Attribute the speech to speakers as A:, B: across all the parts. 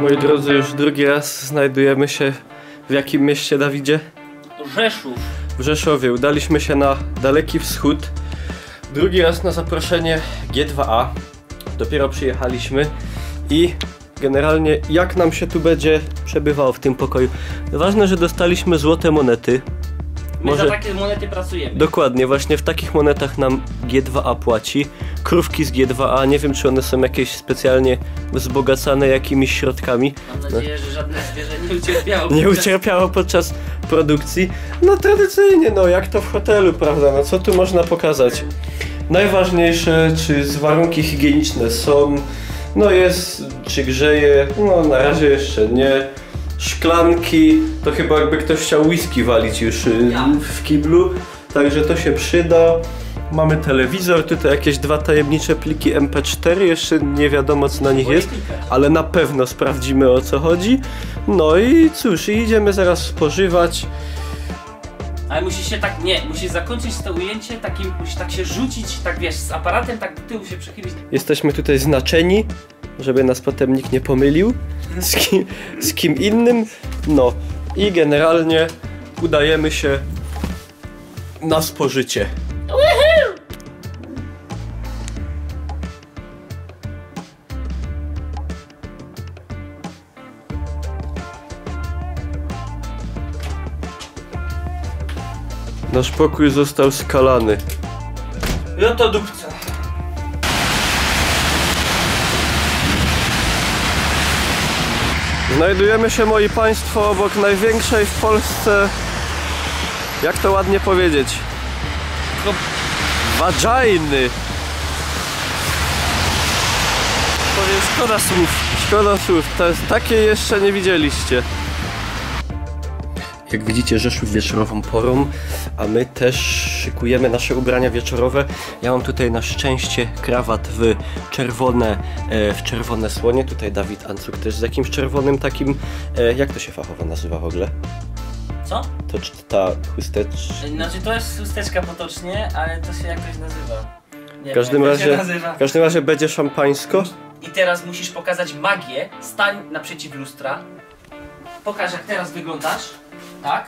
A: Moi drodzy, już drugi raz znajdujemy się w jakim mieście, Dawidzie?
B: Rzeszów.
A: W Rzeszowie. Udaliśmy się na Daleki Wschód. Drugi raz na zaproszenie G2A. Dopiero przyjechaliśmy i generalnie jak nam się tu będzie przebywało w tym pokoju. Ważne, że dostaliśmy złote monety.
B: My za takie monety pracujemy.
A: Dokładnie, właśnie w takich monetach nam G2A płaci. Krówki z G2A, nie wiem czy one są jakieś specjalnie wzbogacane jakimiś środkami.
B: Mam nadzieję, że żadne zwierzę nie ucierpiało.
A: Nie ucierpiało podczas produkcji. No tradycyjnie, no jak to w hotelu, prawda? No co tu można pokazać? Najważniejsze, czy warunki higieniczne są, no jest, czy grzeje, no na razie jeszcze nie. Szklanki, to chyba jakby ktoś chciał whisky walić już w kiblu, także to się przyda. Mamy telewizor, tutaj jakieś dwa tajemnicze pliki MP4, jeszcze nie wiadomo co na nich jest, ale na pewno sprawdzimy o co chodzi. No i cóż, idziemy zaraz spożywać.
B: Ale musisz się tak, musisz zakończyć to ujęcie takim, musisz tak się rzucić, tak wiesz, z aparatem tak do tyłu się przechylić.
A: Jesteśmy tutaj znaczeni, żeby nas potem nikt nie pomylił z kim innym. No i generalnie udajemy się na spożycie. Nasz pokój został skalany.
B: Ja to dupca.
A: Znajdujemy się, moi państwo, obok największej w Polsce, jak to ładnie powiedzieć, vaginy. Powiem, szkoda słów. Szkoda słów, to jest takie jeszcze nie widzieliście. Jak widzicie, Rzeszów wieczorową porą, a my też szykujemy nasze ubrania wieczorowe. Ja mam tutaj na szczęście krawat w czerwone słonie. Tutaj Dawid Ancuk też z jakimś czerwonym takim, jak to się fachowo nazywa w ogóle?
B: Co?
A: To ta chusteczka.
B: Znaczy to jest chusteczka potocznie, ale to się jakoś nazywa. Nie
A: w każdym
B: wiem,
A: razie, w każdym razie będzie szampańsko.
B: I teraz musisz pokazać magię. Stań naprzeciw lustra. Pokaż jak teraz wyglądasz. Tak.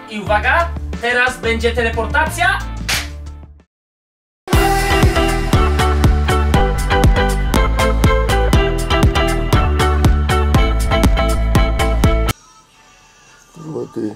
B: I uwaga, teraz będzie teleportacja.
A: Wody.